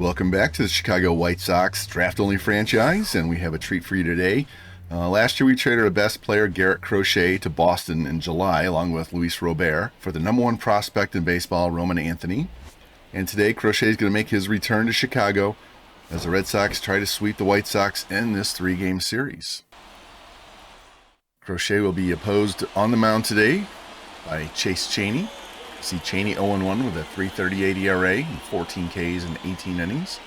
Welcome back to the Chicago White Sox draft-only franchise, and we have a treat for you today. Last year we traded our best player, Garrett Crochet, to Boston in July, along with Luis Robert, for the #1 prospect in baseball, Roman Anthony. And today, Crochet is going to make his return to Chicago as the Red Sox try to sweep the White Sox in this 3-game series. Crochet will be opposed on the mound today by Chase Cheney. See Cheney 0-1 with a 3.38 ERA and 14 Ks in 18 innings.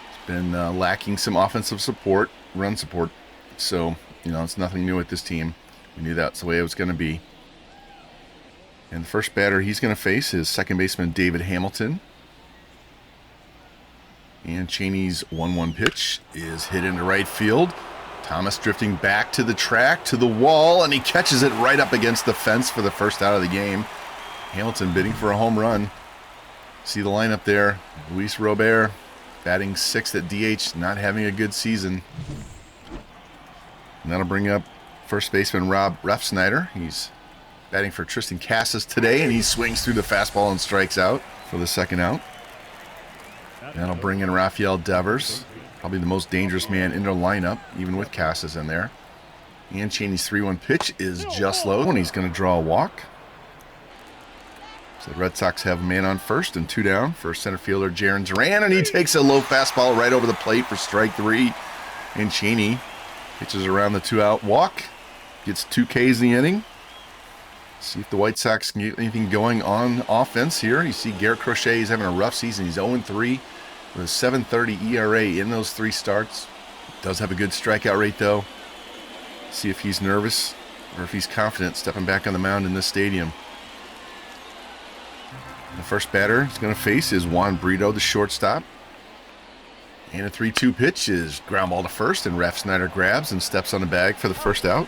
He's been lacking some offensive support, run support. So, it's nothing new with this team. We knew that's the way it was going to be. And the first batter he's going to face is second baseman David Hamilton. And Cheney's 1-1 pitch is hit into right field. Thomas drifting back to the track, to the wall, and he catches it right up against the fence for the first out of the game. Hamilton bidding for a home run. See the lineup there. Luis Robert batting 6th at DH, not having a good season. And that'll bring up first baseman Rob Refsnyder. He's batting for Tristan Casas today, and he swings through the fastball and strikes out for the second out. That'll bring in Rafael Devers, probably the most dangerous man in their lineup, even with Casas in there. And Cheney's 3-1 pitch is just low, and he's going to draw a walk. So the Red Sox have a man on first and 2 down for center fielder Jarren Duran, and he takes a low fastball right over the plate for strike 3. And Cheney pitches around the 2-out walk, gets 2 Ks in the inning. See if the White Sox can get anything going on offense here. You see Garrett Crochet, he's having a rough season. He's 0-3 with a 7.30 ERA in those 3 starts. Does have a good strikeout rate though. See if he's nervous or if he's confident stepping back on the mound in this stadium. The first batter he's going to face is Juan Brito, the shortstop. And a 3-2 pitch is ground ball to first, and Refsnyder grabs and steps on the bag for the first out.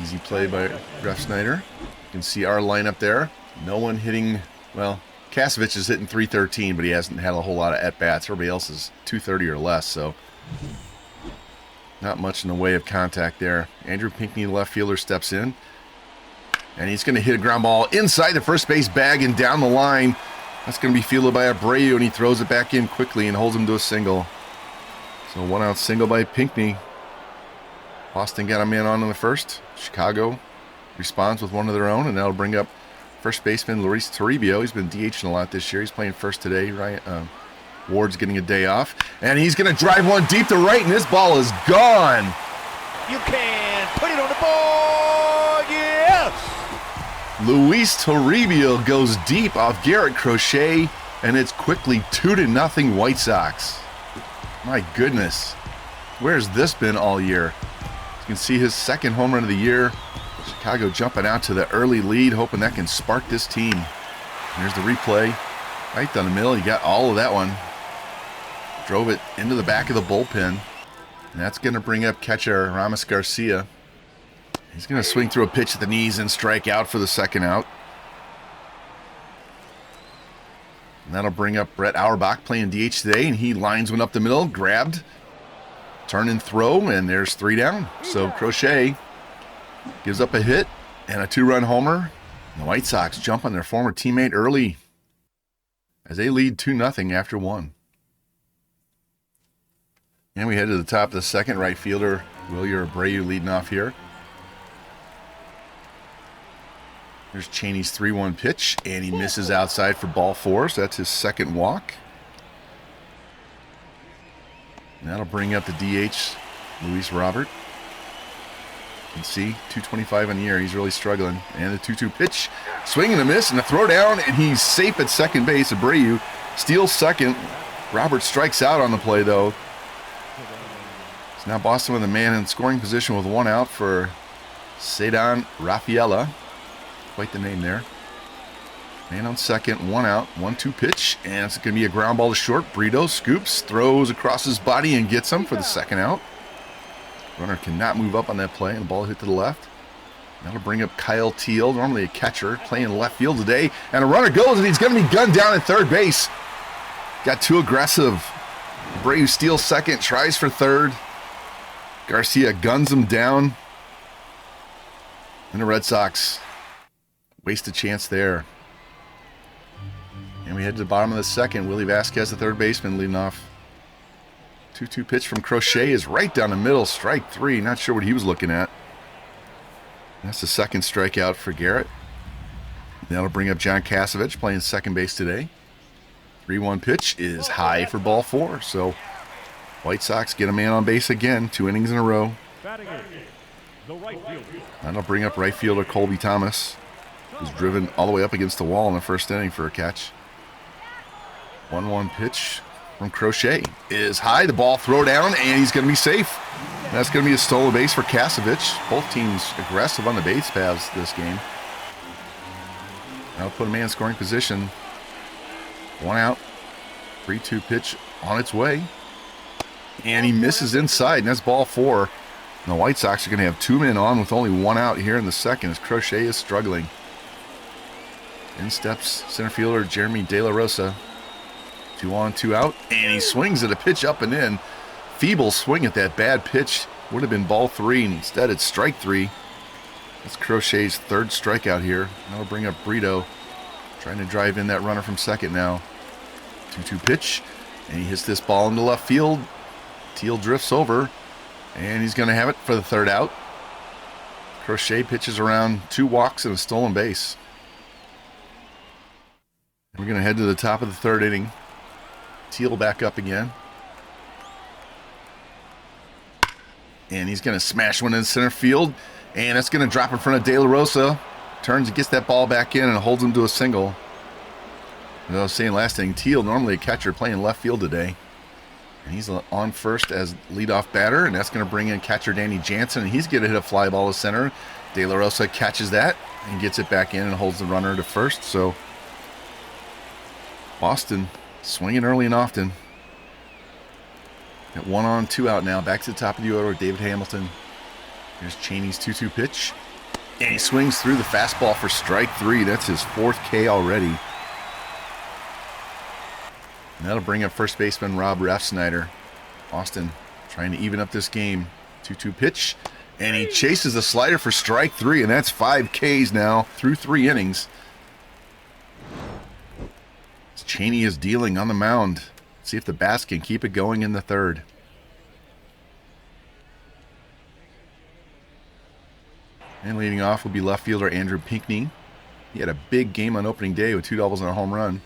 Easy play by Refsnyder. You can see our lineup there. No one hitting, well, Kasevich is hitting 313, but he hasn't had a whole lot of at-bats. Everybody else is 230 or less, so not much in the way of contact there. Andrew Pinckney, left fielder, steps in. And he's going to hit a ground ball inside the first base bag and down the line. That's going to be fielded by Abreu, and he throws it back in quickly and holds him to a single. So 1-out single by Pinckney. Boston got a man on in the first. Chicago responds with one of their own, and that'll bring up first baseman Luis Toribio. He's been DHing a lot this year. He's playing first today. Ward's getting a day off. And he's going to drive one deep to right, and this ball is gone. You can put it on the board, yes! Luis Toribio goes deep off Garrett Crochet, and it's quickly 2-0 White Sox. My goodness. Where's this been all year? You can see his second home run of the year. Chicago jumping out to the early lead, hoping that can spark this team. Here's the replay. Right down the middle, you got all of that one. Drove it into the back of the bullpen. And that's going to bring up catcher Ramos Garcia. He's going to swing through a pitch at the knees and strike out for the second out. And that'll bring up Brett Auerbach playing DH today, and he lines one up the middle, grabbed, turn and throw, and there's 3 down. So Crochet gives up a hit and a 2-run homer. And the White Sox jump on their former teammate early as they lead 2-0 after 1. And we head to the top of the second. Right fielder Wilyer Abreu leading off here. There's Cheney's 3-1 pitch, and he misses outside for ball 4, so that's his second walk. And that'll bring up the DH, Luis Robert. You can see 225 on the year. He's really struggling. And the 2-2 pitch, swing and a miss, and a throw down, and he's safe at second base. Abreu steals second. Robert strikes out on the play, though. So now Boston with a man in scoring position with 1 out for Ceddanne Rafaela. Quite the name there. Man on second, 1 out, 1-2 pitch, and it's going to be a ground ball to short. Brito scoops, throws across his body, and gets him for the second out. Runner cannot move up on that play, and the ball hit to the left. That'll bring up Kyle Teal, normally a catcher, playing left field today. And a runner goes, and he's going to be gunned down at third base. Got too aggressive. Abreu steals second, tries for third. Garcia guns him down. And the Red Sox waste a chance there. And we head to the bottom of the second. Willie Vasquez, the third baseman, leading off. 2-2 pitch from Crochet is right down the middle. Strike 3. Not sure what he was looking at. That's the second strikeout for Garrett. That'll bring up John Kasevich playing second base today. 3-1 pitch is high for ball 4. So White Sox get a man on base again. 2 innings in a row. That'll bring up right fielder Colby Thomas, who's driven all the way up against the wall in the first inning for a catch. 1-1 pitch from Crochet is high. The ball throw down, and he's going to be safe. That's going to be a stolen base for Kasevich. Both teams aggressive on the base paths this game. That'll put a man in scoring position. 1 out. 3-2 pitch on its way. And he misses inside, and that's ball 4. And the White Sox are going to have 2 men on with only 1 out here in the second as Crochet is struggling. In steps center fielder Jeremy De La Rosa. 2 on, 2 out, and he swings at a pitch up and in. Feeble swing at that bad pitch. Would have been ball 3, and instead it's strike 3. That's Crochet's third strikeout here. That'll bring up Brito, trying to drive in that runner from second now. 2-2 pitch, and he hits this ball into left field. Teal drifts over, and he's going to have it for the third out. Crochet pitches around 2 walks and a stolen base. We're going to head to the top of the third inning. Teal back up again. And he's going to smash one in center field. And that's going to drop in front of De La Rosa. Turns and gets that ball back in and holds him to a single. As I was saying last inning, Teal, normally a catcher, playing left field today. And he's on first as leadoff batter. And that's going to bring in catcher Danny Jansen. And he's going to hit a fly ball to center. De La Rosa catches that and gets it back in and holds the runner to first. So Boston swinging early and often. Got 1 on, 2 out now. Back to the top of the order with David Hamilton. Here's Cheney's 2-2 pitch. And he swings through the fastball for strike 3. That's his 4th K already. And that'll bring up first baseman Rob Refsnyder. Boston trying to even up this game. 2-2 pitch. And he chases the slider for strike 3. And that's 5 Ks now through 3 innings. Cheney is dealing on the mound. See if the Bats can keep it going in the third. And leading off will be left fielder Andrew Pinckney. He had a big game on opening day with 2 doubles and a home run.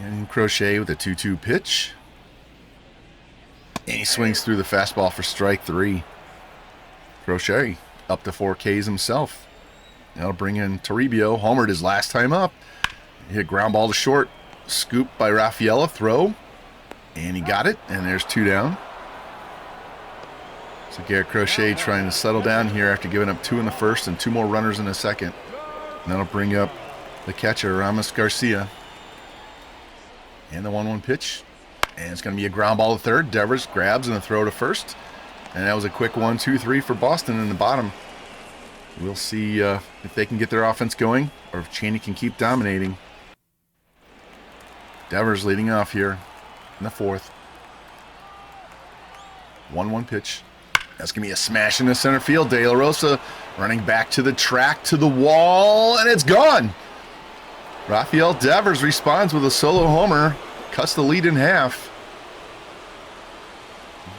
And Crochet with a 2-2 pitch. And he swings through the fastball for strike 3. Crochet up to 4 Ks himself. That'll bring in Toribio. Homered his last time up. Hit a ground ball to short. Scoop by Raffaella. Throw. And he got it. And there's 2 down. So Garrett Crochet trying to settle down here after giving up 2 in the first and 2 more runners in the second. And that'll bring up the catcher, Ramos Garcia. And the 1-1 pitch. And it's going to be a ground ball to third. Devers grabs and a throw to first. And that was a quick 1-2-3 for Boston in the bottom. We'll see if they can get their offense going or if Cheney can keep dominating. Devers leading off here in the 4th. 1-1 pitch. That's going to be a smash in the center field. De La Rosa running back to the track, to the wall, and it's gone. Rafael Devers responds with a solo homer. Cuts the lead in half.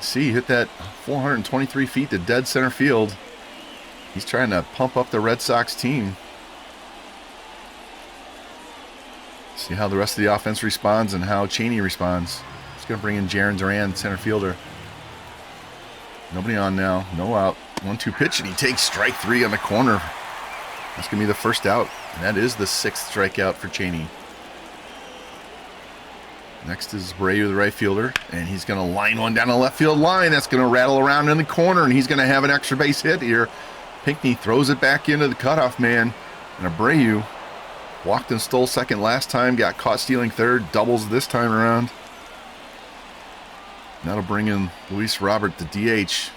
See, hit that 423 feet to dead center field. He's trying to pump up the Red Sox team. See how the rest of the offense responds and how Cheney responds. He's going to bring in Jaron Duran, center fielder. Nobody on now. No out. 1-2 pitch, and he takes strike 3 on the corner. That's going to be the first out. And that is the 6th strikeout for Cheney. Next is Abreu, the right fielder, and he's going to line one down the left field line. That's going to rattle around in the corner, and he's going to have an extra base hit here. Pinckney throws it back into the cutoff man, and Abreu walked and stole second last time, got caught stealing third, doubles this time around. That'll bring in Luis Robert, the DH,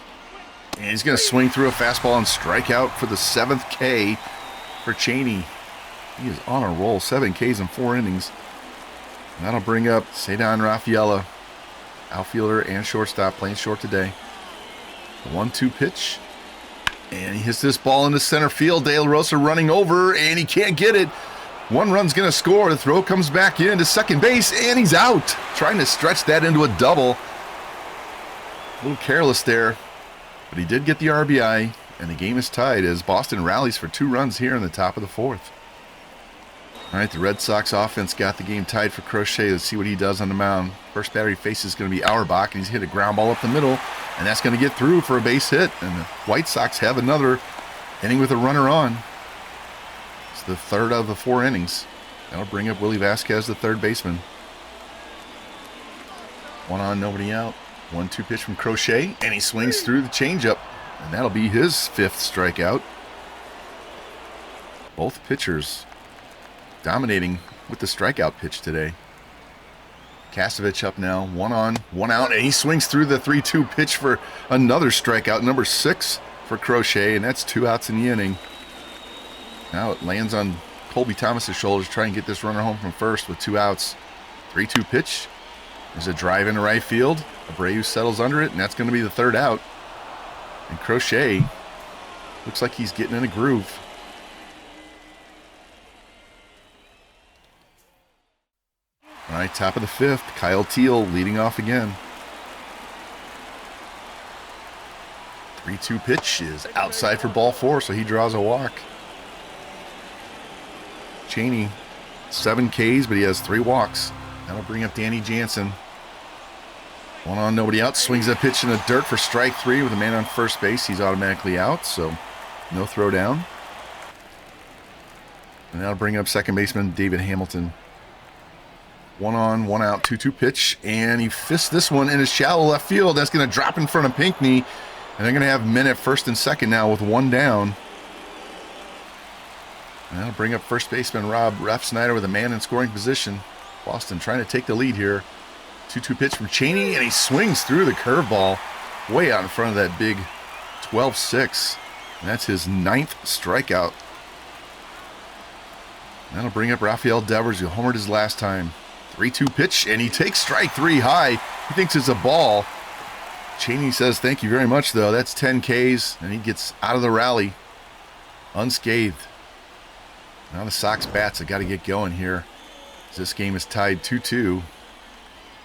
and he's going to swing through a fastball and strike out for the 7th K for Cheney. He is on a roll, 7 Ks in 4 innings. And that'll bring up Ceddanne Raffaella, outfielder and shortstop, playing short today. The 1-2 pitch. And he hits this ball into center field. De La Rosa running over, and he can't get it. One run's going to score. The throw comes back in to second base, and he's out. Trying to stretch that into a double. A little careless there, but he did get the RBI, and the game is tied as Boston rallies for 2 runs here in the top of the 4th. All right, the Red Sox offense got the game tied for Crochet. Let's see what he does on the mound. First batter he faces is going to be Auerbach, and he's hit a ground ball up the middle, and that's going to get through for a base hit. And the White Sox have another inning with a runner on. It's the 3rd of the 4 innings. That'll bring up Willie Vasquez, the 3rd baseman. 1 on, nobody out. 1-2 pitch from Crochet, and he swings through the changeup, and that'll be his 5th strikeout. Both pitchers dominating with the strikeout pitch today. Kasevich up now, 1 on, 1 out, and he swings through the 3-2 pitch for another strikeout, number 6 for Crochet, and that's 2 outs in the inning. Now it lands on Colby Thomas's shoulders, trying to get this runner home from first with 2 outs. 3-2 pitch. There's a drive into right field. Abreu settles under it, and that's going to be the 3rd out. And Crochet looks like he's getting in a groove. All right, top of the 5th, Kyle Teal leading off again. 3-2 pitch is outside for ball 4, so he draws a walk. Cheney, 7 Ks, but he has 3 walks. That'll bring up Danny Jansen. 1 on, nobody out. Swings that pitch in the dirt for strike 3 with a man on first base. He's automatically out, so no throw down. And that'll bring up second baseman David Hamilton. 1 on, 1 out, 2-2 pitch. And he fists this one in his shallow left field. That's going to drop in front of Pinckney. And they're going to have men at first and second now with 1 down. And that'll bring up first baseman Rob Refsnyder with a man in scoring position. Boston trying to take the lead here. 2-2 pitch from Cheney, and he swings through the curveball way out in front of that big 12-6. And that's his 9th strikeout. And that'll bring up Rafael Devers, who homered his last time. 3-2 pitch, and he takes strike 3 high. He thinks it's a ball. Cheney says, "Thank you very much, though." That's 10 Ks, and he gets out of the rally unscathed. Now the Sox bats have got to get going here. This game is tied 2-2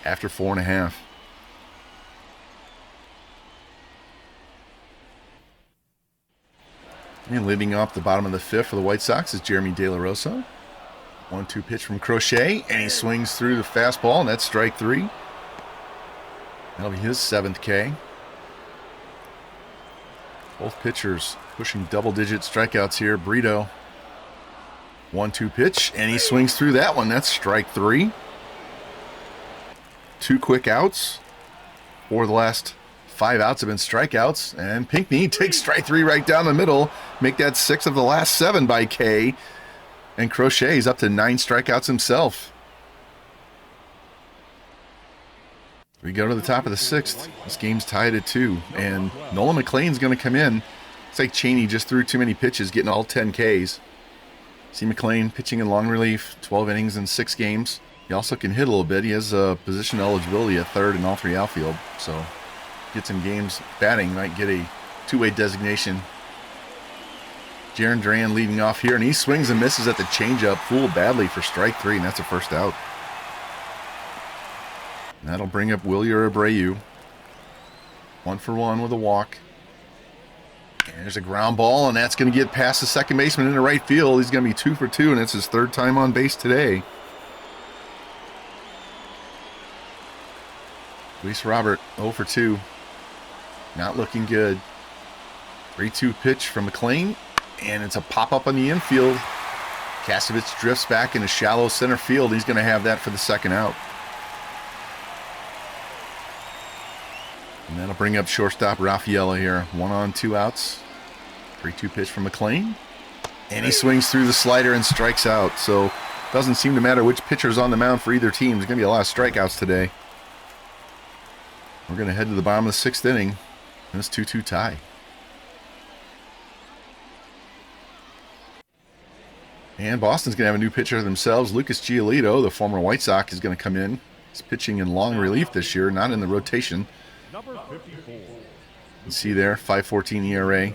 after 4.5. And leading off the bottom of the 5th for the White Sox is Jeremy De La Rosa. 1-2 pitch from Crochet, and he swings through the fastball, and that's strike 3. That'll be his 7th K. Both pitchers pushing double-digit strikeouts here. Brito, 1-2 pitch, and he swings through that one. That's strike 3. 2 quick outs. 4 of the last 5 outs have been strikeouts, and Pinckney takes strike 3 right down the middle. Make that 6 of the last 7 by K. And Crochet's up to 9 strikeouts himself. We go to the top of the 6th. This game's tied at 2, and Nolan McLean's going to come in. It's like Cheney just threw too many pitches, getting all 10 Ks. See McLean pitching in long relief, 12 innings in 6 games. He also can hit a little bit. He has position eligibility at 3rd in all 3 outfield, so get some games batting, might get a 2-way designation. Jaron Duran leading off here, and he swings and misses at the changeup, fooled badly for strike 3, and that's a first out. And that'll bring up Wilyer Abreu. 1 for 1 with a walk. And there's a ground ball, and that's going to get past the second baseman into right field. He's going to be 2 for 2, and it's his 3rd time on base today. Luis Robert, 0 for 2. Not looking good. 3-2 pitch from McLean, and it's a pop-up on the infield. Kasevich drifts back into shallow center field. He's going to have that for the 2nd out. And that'll bring up shortstop Raffaella here. 1 on, 2 outs. 3-2 pitch from McLean. And he swings through the slider and strikes out. So doesn't seem to matter which pitcher's on the mound for either team. There's going to be a lot of strikeouts today. We're going to head to the bottom of the 6th inning. And it's 2-2 tie. And Boston's going to have a new pitcher themselves. Lucas Giolito, the former White Sox, is going to come in. He's pitching in long relief this year, not in the rotation. Number 54. You can see there, 5.14 ERA.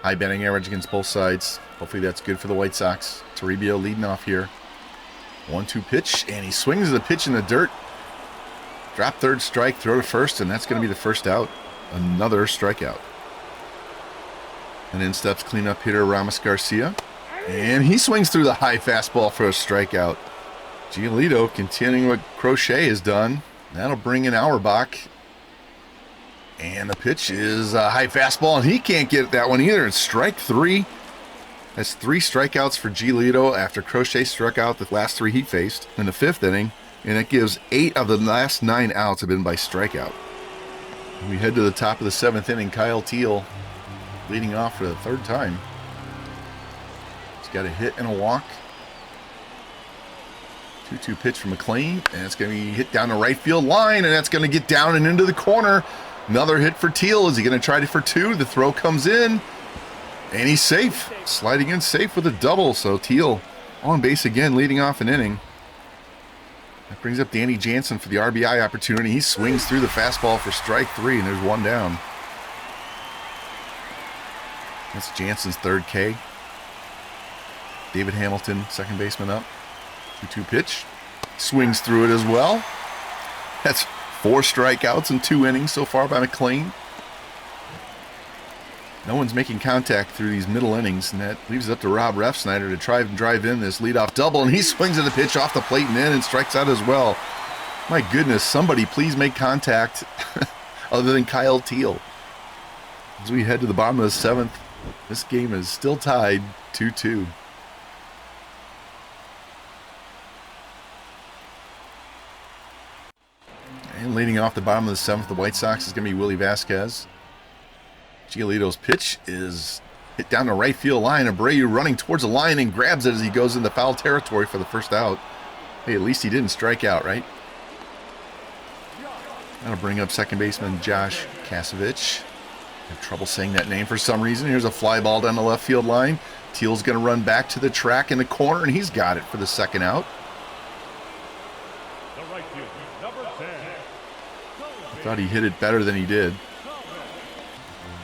High batting average against both sides. Hopefully that's good for the White Sox. Toribio leading off here. 1-2 pitch, and he swings the pitch in the dirt. Drop third strike, throw to first, and that's going to be the first out. Another strikeout. And in steps cleanup hitter Ramos Garcia. And he swings through the high fastball for a strikeout. Giolito continuing what Crochet has done. That'll bring in Auerbach. And the pitch is a high fastball, and he can't get that one either. It's strike 3. That's 3 strikeouts for Giolito after Crochet struck out the last 3 he faced in the 5th inning. And that gives 8 of the last 9 outs have been by strikeout. We head to the top of the 7th inning. Kyle Teal leading off for the 3rd time. He's got a hit and a walk. 2-2 pitch from McLean, and it's going to be hit down the right field line, and that's going to get down and into the corner. Another hit for Teal. Is he going to try it for 2? The throw comes in, and he's safe. Sliding in safe with a double, so Teal on base again, leading off an inning. That brings up Danny Jansen for the RBI opportunity. He swings through the fastball for strike 3, and there's 1 down. That's Jansen's 3rd K. David Hamilton, second baseman up. 2-2 pitch. Swings through it as well. That's 4 strikeouts in 2 innings so far by McLean. No one's making contact through these middle innings, and that leaves it up to Rob Refsnyder to try and drive in this leadoff double, and he swings at the pitch off the plate and in and strikes out as well. My goodness, somebody please make contact other than Kyle Teal. As we head to the bottom of the 7th, this game is still tied 2-2. And leading off the bottom of the 7th, the White Sox is going to be Willie Vasquez. Giolito's pitch is hit down the right field line. Abreu running towards the line and grabs it as he goes into foul territory for the first out. Hey, at least he didn't strike out, right? That'll bring up second baseman Josh Kasevich. Have trouble saying that name for some reason. Here's a fly ball down the left field line. Teal's going to run back to the track in the corner, and he's got it for the second out. Thought he hit it better than he did.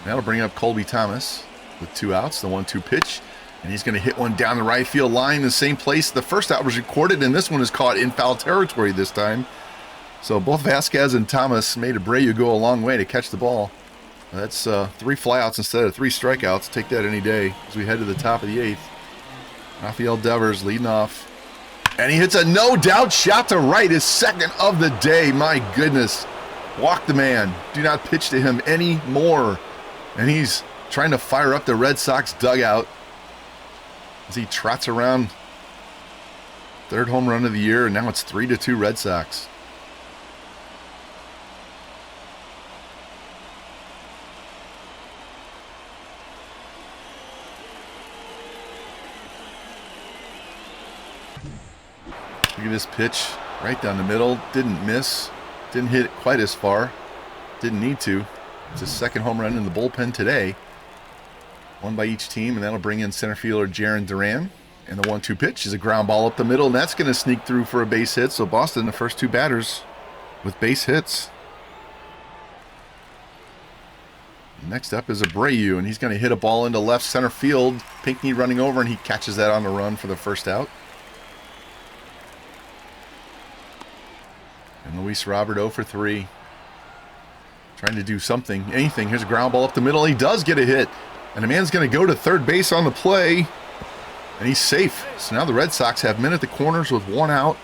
That'll bring up Colby Thomas with 2 outs, the 1-2 pitch, and he's going to hit one down the right field line, the same place the first out was recorded, and this one is caught in foul territory this time. So both Vasquez and Thomas made Abreu go a long way to catch the ball. That's 3 flyouts instead of 3 strikeouts. Take that any day as we head to the top of the 8th. Rafael Devers leading off, and he hits a no-doubt shot to right, his second of the day. My goodness. Walk the man. Do not pitch to him anymore. And he's trying to fire up the Red Sox dugout as he trots around. 3rd home run of the year, and now it's 3-2 Red Sox. Look at this pitch right down the middle. Didn't miss. Didn't hit it quite as far. Didn't need to. It's his 2nd home run in the bullpen today. 1 by each team, and that'll bring in center fielder Jarren Duran. And the 1-2 pitch is a ground ball up the middle, and that's going to sneak through for a base hit. So Boston, the first 2 batters with base hits. Next up is Abreu, and he's going to hit a ball into left center field. Pinckney running over, and he catches that on the run for the first out. And Luis Robert 0 for 3. Trying to do something, anything. Here's a ground ball up the middle. He does get a hit. And the man's going to go to third base on the play. And he's safe. So now the Red Sox have men at the corners with 1 out.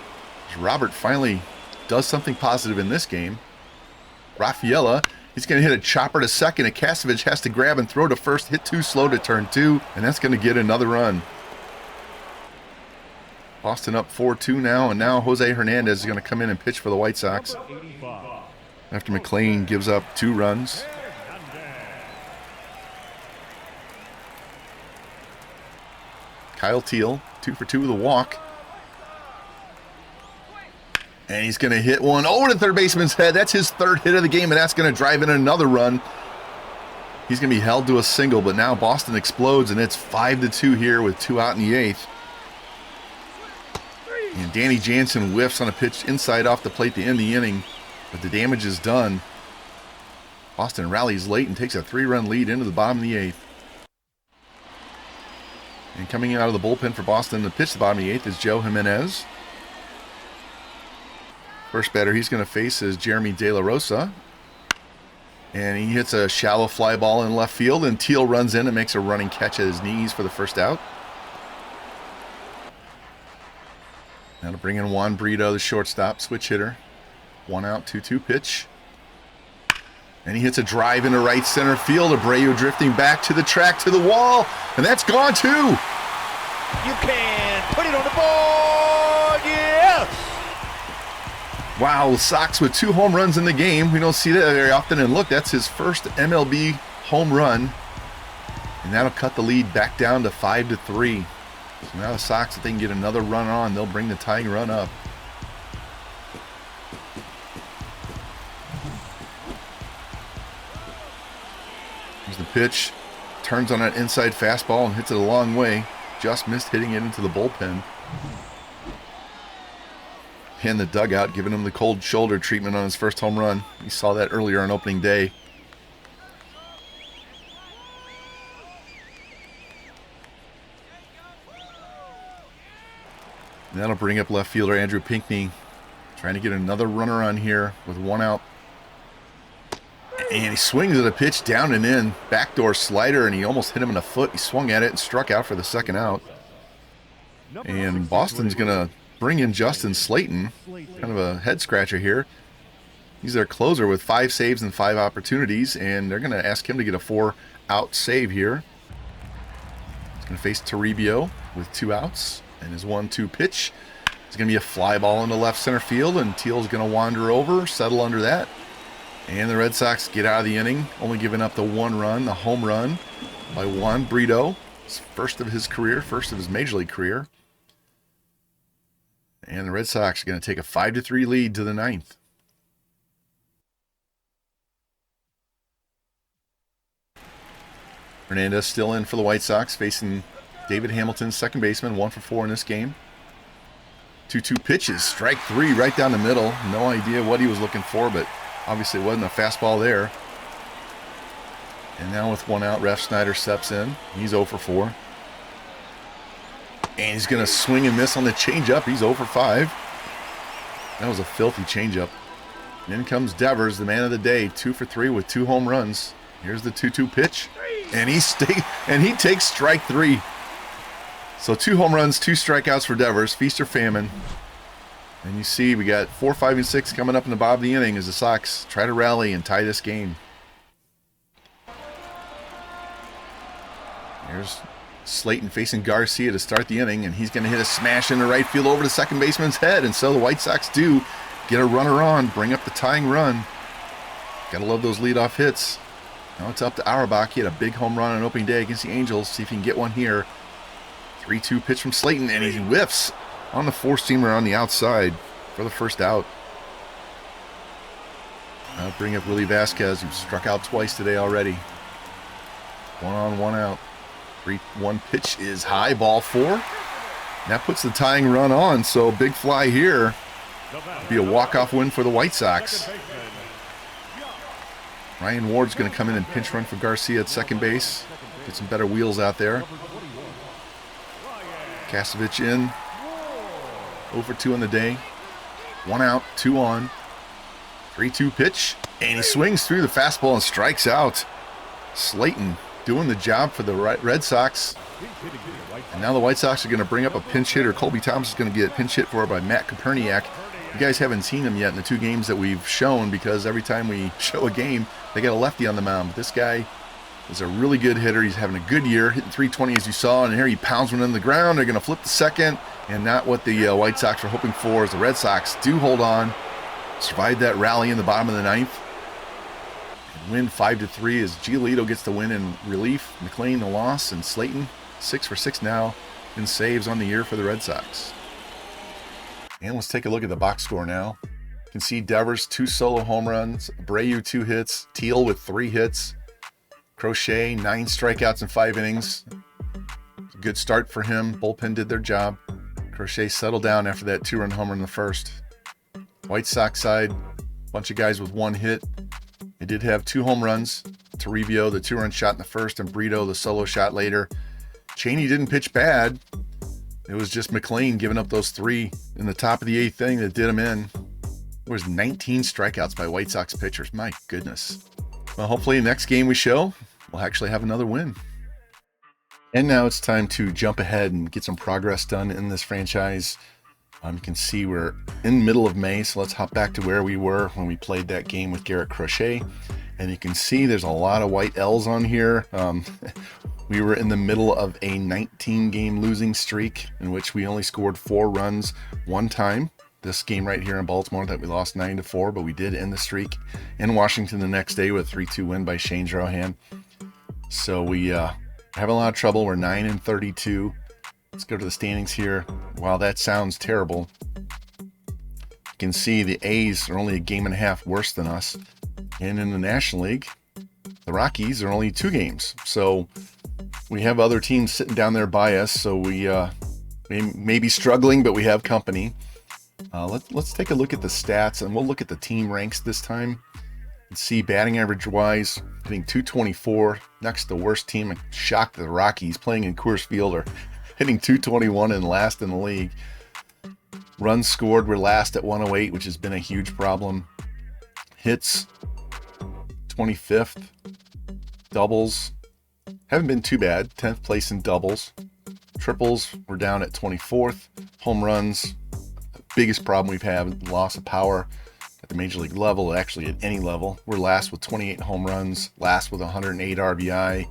As Robert finally does something positive in this game. Rafaela, he's going to hit a chopper to second. And Kasevich has to grab and throw to first. Hit too slow to turn 2. And that's going to get another run. Boston up 4-2 now, and now Jose Hernandez is going to come in and pitch for the White Sox after McLean gives up 2 runs. Kyle Teal, 2 for 2 with a walk. And he's going to hit one over the third baseman's head. That's his 3rd hit of the game, and that's going to drive in another run. He's going to be held to a single, but now Boston explodes, and it's 5-2 here with 2 out in the 8th. And Danny Jansen whiffs on a pitch inside off the plate to end the inning, but the damage is done. Boston rallies late and takes a 3-run lead into the bottom of the 8th. And coming out of the bullpen for Boston to pitch the bottom of the 8th is Joe Jimenez. First batter he's going to face is Jeremy De La Rosa. And he hits a shallow fly ball in left field, and Teal runs in and makes a running catch at his knees for the first out. Now to bring in Juan Brito, the shortstop, switch hitter. 1 out, 2-2 pitch. And he hits a drive into right center field. Abreu drifting back to the track, to the wall, and that's gone too. You can put it on the board. Yes. Wow, the Sox with 2 home runs in the game. We don't see that very often. And look, that's his first MLB home run. And that'll cut the lead back down to 5-3. So now the Sox, if they can get another run on, they'll bring the tying run up. Here's the pitch. Turns on that inside fastball and hits it a long way. Just missed hitting it into the bullpen. In the dugout, giving him the cold shoulder treatment on his first home run. We saw that earlier on opening day. And that'll bring up left fielder Andrew Pinckney, trying to get another runner on here with 1 out. And he swings at a pitch down and in, backdoor slider, and he almost hit him in the foot. He swung at it and struck out for the second out. And Boston's going to bring in Justin Slayton, kind of a head scratcher here. He's their closer with 5 saves and 5 opportunities, and they're going to ask him to get a 4-out save here. He's going to face Toribio with 2 outs, and his 1-2 pitch is going to be a fly ball into left center field, and Teal's going to wander over, settle under that. And the Red Sox get out of the inning, only giving up the 1 run, the home run by Juan Brito. It's first of his career, first of his major league career. And the Red Sox are going to take a 5-3 lead to the 9th. Hernandez still in for the White Sox, facing David Hamilton, second baseman, 1 for 4 in this game. 2-2 pitches, strike 3 right down the middle. No idea what he was looking for, but obviously it wasn't a fastball there. And now with 1 out, Ref Snyder steps in. He's 0 for 4. And he's going to swing and miss on the changeup. He's 0 for 5. That was a filthy changeup. And in comes Devers, the man of the day, 2 for 3 with 2 home runs. Here's the 2-2 pitch. And he takes strike 3. So 2 home runs, 2 strikeouts for Devers. Feast or famine. And you see we got 4, 5, and 6 coming up in the bottom of the inning as the Sox try to rally and tie this game. Here's Slayton facing Garcia to start the inning, and he's going to hit a smash into right field over the second baseman's head. And so the White Sox do get a runner on, bring up the tying run. Got to love those leadoff hits. Now it's up to Auerbach. He had a big home run on opening day against the Angels. See if he can get one here. 3-2 pitch from Slayton, and he whiffs on the 4-seamer on the outside for the first out. Now bring up Willie Vasquez, who struck out twice today already. 1 on, 1 out. 3-1 pitch is high, ball 4. That puts the tying run on, so big fly here. It'll be a walk-off win for the White Sox. Ryan Ward's going to come in and pinch run for Garcia at second base. Get some better wheels out there. Kasevich in. 0 for 2 on the day. 1 out, 2 on. 3-2 pitch. And he swings through the fastball and strikes out. Slayton doing the job for the Red Sox. And now the White Sox are going to bring up a pinch hitter. Colby Thomas is going to get pinch hit for by Matt Koperniak. You guys haven't seen him yet in the 2 games that we've shown, because every time we show a game, they got a lefty on the mound. But this guy is a really good hitter. He's having a good year, hitting 320 as you saw. And here he pounds one in the ground. They're going to flip the second, and not what the White Sox were hoping for, as the Red Sox do hold on, survive that rally in the bottom of the 9th. Win 5-3 as Giolito gets the win in relief. McLean the loss, and Slayton 6 for 6 now in saves on the year for the Red Sox. And let's take a look at the box score now. You can see Devers 2 solo home runs, Abreu 2 hits, Teal with 3 hits, Crochet 9 strikeouts in 5 innings. Good start for him. Bullpen did their job. Crochet settled down after that 2-run homer in the first. White Sox side, bunch of guys with 1 hit. They did have 2 home runs. Toribio, the 2-run shot in the first, and Brito, the solo shot later. Cheney didn't pitch bad. It was just McLean giving up those 3 in the top of the 8th inning that did him in. There was 19 strikeouts by White Sox pitchers. My goodness. Well, hopefully next game we show, we'll actually have another win. And now it's time to jump ahead and get some progress done in this franchise. You can see we're in the middle of May, so let's hop back to where we were when we played that game with Garrett Crochet. And you can see there's a lot of white L's on here. We were in the middle of a 19-game losing streak in which we only scored 4 runs one time. This game right here in Baltimore that we lost 9-4, but we did end the streak in Washington the next day with a 3-2 win by Shane Drohan. So we having a lot of trouble. We're 9-32. Let's go to the standings here. Wow, that sounds terrible. You can see the A's are only a game and a half worse than us. And in the National League, the Rockies are only 2 games. So we have other teams sitting down there by us. So we may be struggling, but we have company. Let's take a look at the stats, and we'll look at the team ranks this time. Let's see, batting average wise, hitting 224, next to the worst team. I'm shocked that the Rockies playing in Coors Field are hitting 221 and last in the league. Runs scored, we're last at 108, which has been a huge problem. Hits, 25th. Doubles, haven't been too bad, 10th place in doubles. Triples, we're down at 24th. Home runs, biggest problem we've had, loss of power at the major league level, actually at any level. We're last with 28 home runs, last with 108 RBI.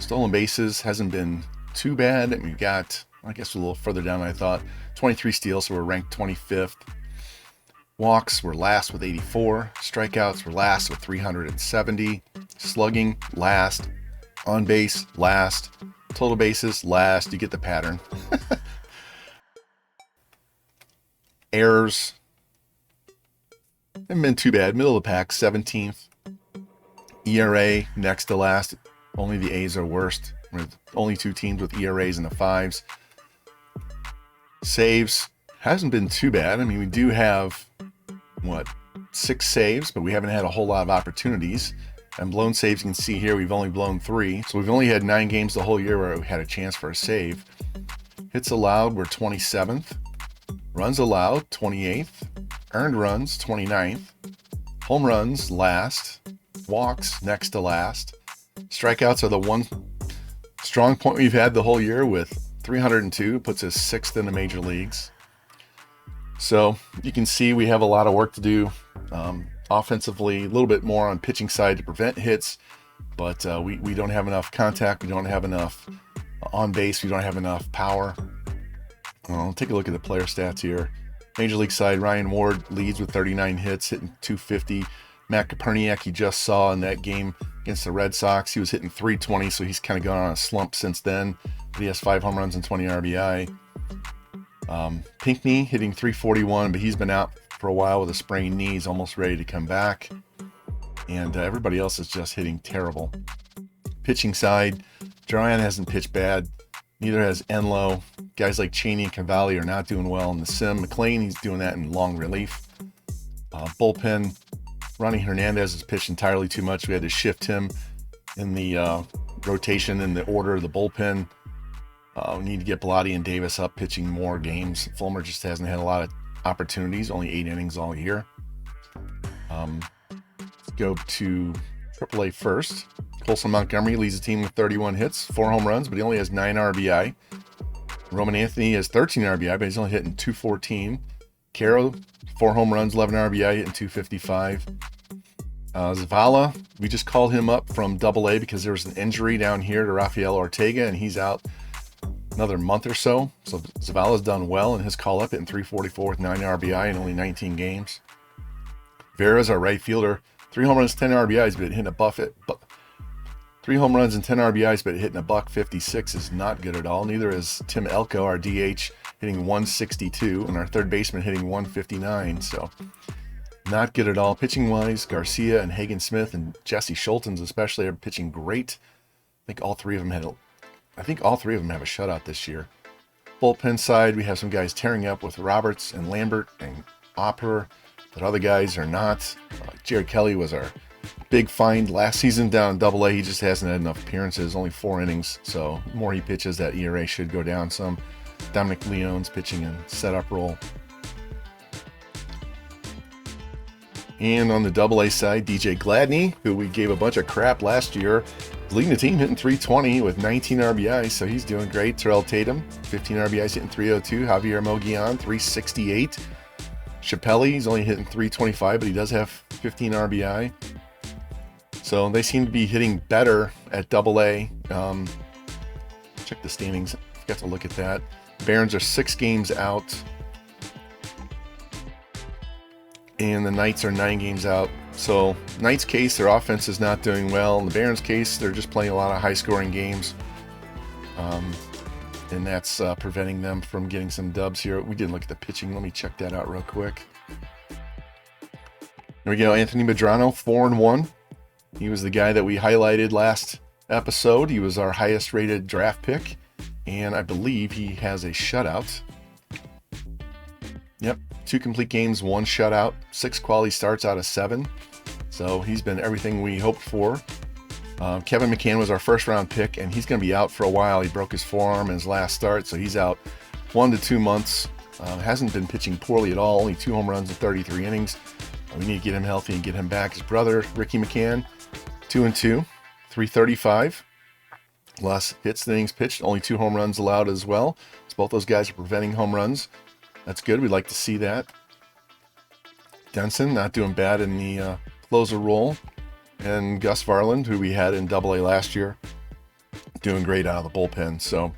Stolen bases hasn't been too bad. And we've got, I guess a little further down than I thought, 23 steals, so we're ranked 25th. Walks, we're last with 84. Strikeouts, we're last with 370. Slugging, last. On base, last. Total bases, last. You get the pattern. Errors, haven't been too bad. Middle of the pack, 17th. ERA, next to last. Only the A's are worst. We're the only 2 teams with ERAs in the 5s. Saves, hasn't been too bad. I mean, we do have, 6 saves, but we haven't had a whole lot of opportunities. And blown saves, you can see here, we've only blown 3. So we've only had 9 games the whole year where we had a chance for a save. Hits allowed, we're 27th. Runs allowed, 28th. Earned runs, 29th. Home runs, last. Walks, next to last. Strikeouts are the one strong point we've had the whole year with 302. Puts us 6th in the major leagues. So you can see we have a lot of work to do. Offensively, a little bit more on pitching side to prevent hits. But we don't have enough contact. We don't have enough on base. We don't have enough power. Take a look at the player stats here. Major League side, Ryan Ward leads with 39 hits, hitting 250. Matt Koperniak, you just saw in that game against the Red Sox, he was hitting 320, so he's kind of gone on a slump since then. But he has 5 home runs and 20 RBI. Pinckney hitting 341, but he's been out for a while with a sprained knee. He's almost ready to come back. And everybody else is just hitting terrible. Pitching side, Drohan hasn't pitched bad. Neither has Enlow. Guys like Cheney and Cavalli are not doing well in the sim. McLean, he's doing that in long relief. Bullpen, Ronnie Hernandez has pitched entirely too much. We had to shift him in the rotation in the order of the bullpen. We need to get Bellotti and Davis up pitching more games. Fulmer just hasn't had a lot of opportunities, only 8 innings all year. Let's go to AAA first. Colson Montgomery leads the team with 31 hits, 4 home runs, but he only has 9 RBI. Roman Anthony has 13 RBI, but he's only hitting 214. Caro, 4 home runs, 11 RBI, hitting 255. Zavala, we just called him up from AA because there was an injury down here to Rafael Ortega, and he's out another month or so. So Zavala's done well in his call-up, hitting 344 with 9 RBI in only 19 games. Vera's our right fielder. 3 home runs, 10 RBIs, but hitting a buffet. 3 home runs and 10 RBIs, but hitting a $156 is not good at all. Neither is Tim Elko, our DH, hitting 162, and our third baseman hitting 159. So not good at all. Pitching-wise, Garcia and Hagen Smith and Jesse Schultens especially are pitching great. I think all three of them have a shutout this year. Bullpen side, we have some guys tearing up with Roberts and Lambert and Opper, but other guys are not. Jared Kelly was our big find last season down in Double A. He just hasn't had enough appearances, only 4 innings. So the more he pitches, that ERA should go down some. Dominic Leone's pitching in setup role. And on the Double A side, DJ Gladney, who we gave a bunch of crap last year, is leading the team, hitting 320 with 19 RBIs, so he's doing great. Terrell Tatum, 15 RBIs, hitting 302. Javier Moguian, 368. Chappelle, he's only hitting 325, but he does have 15 RBI. So they seem to be hitting better at Double A. Check the standings. I forgot to look at that. Barons are 6 games out. And the Knights are 9 games out. So Knights' case, their offense is not doing well. In the Barons' case, they're just playing a lot of high-scoring games. And that's preventing them from getting some dubs here. We didn't look at the pitching. Let me check that out real quick. There we go. Anthony Medrano, 4-1. He was the guy that we highlighted last episode. He was our highest-rated draft pick. And I believe he has a shutout. Yep. 2 complete games, 1 shutout, 6 quality starts out of 7. So he's been everything we hoped for. Kevin McCann was our first round pick, and he's going to be out for a while. He broke his forearm in his last start, so he's out 1 to 2 months. Hasn't been pitching poorly at all, only 2 home runs in 33 innings. We need to get him healthy and get him back. His brother, Ricky McCann, 2-2, 335. Less hits than innings pitched, only 2 home runs allowed as well. So both those guys are preventing home runs. That's good. We'd like to see that. Denson not doing bad in the closer role. And Gus Varland, who we had in Double A last year, doing great out of the bullpen. So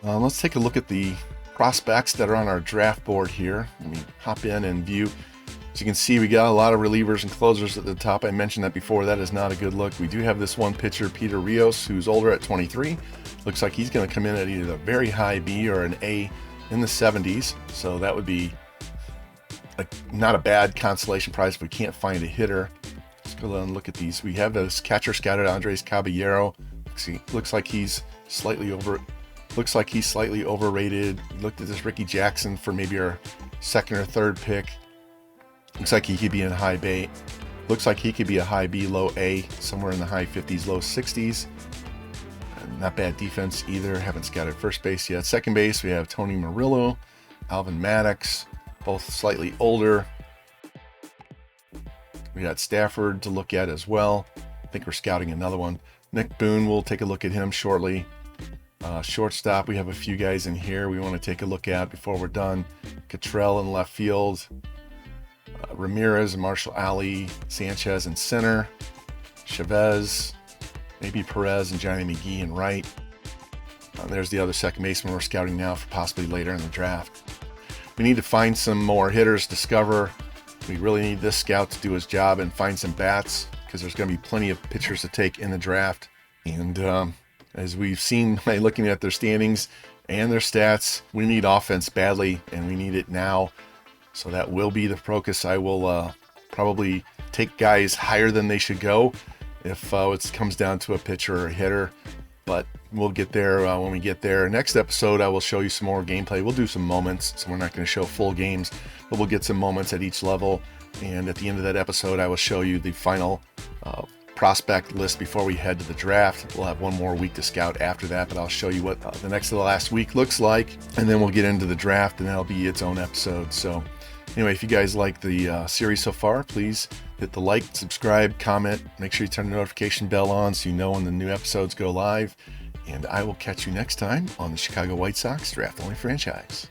let's take a look at the prospects that are on our draft board here. Let me hop in and view. As you can see, we got a lot of relievers and closers at the top. I mentioned that before. That is not a good look. We do have this one pitcher, Peter Rios, who's older at 23. Looks like he's going to come in at either a very high B or an A in the 70s, so that would be not a bad consolation prize if we can't find a hitter. Let's go and look at these. We have this catcher scouted, Andres Caballero. Looks like he's slightly overrated. We looked at this Ricky Jackson for maybe our 2nd or 3rd pick. Looks like he could be in high B. Looks like he could be a high B, low A, somewhere in the high 50s, low 60s. Not bad defense either. Haven't scouted first base yet. Second base, we have Tony Murillo, Alvin Maddox, both slightly older. We got Stafford to look at as well. I think we're scouting another one. Nick Boone, we'll take a look at him shortly. Shortstop, we have a few guys in here we want to take a look at before we're done. Cottrell in left field. Ramirez, Marshall Alley, Sanchez in center. Chavez, maybe Perez and Johnny McGee in right. There's the other second baseman we're scouting now for possibly later in the draft. We need to find some more hitters, discover. We really need this scout to do his job and find some bats, because there's going to be plenty of pitchers to take in the draft. And as we've seen by looking at their standings and their stats, we need offense badly, and we need it now. So that will be the focus. I will probably take guys higher than they should go if it comes down to a pitcher or a hitter, but we'll get there when we get there. Next episode, I will show you some more gameplay. We'll do some moments, so we're not going to show full games, but we'll get some moments at each level. And at the end of that episode, I will show you the final prospect list before we head to the draft. We'll have one more week to scout after that, but I'll show you what the next to the last week looks like, and then we'll get into the draft, and that'll be its own episode. So anyway, if you guys like the series so far, please hit the like, subscribe, comment. Make sure you turn the notification bell on so you know when the new episodes go live. And I will catch you next time on the Chicago White Sox Draft Only Franchise.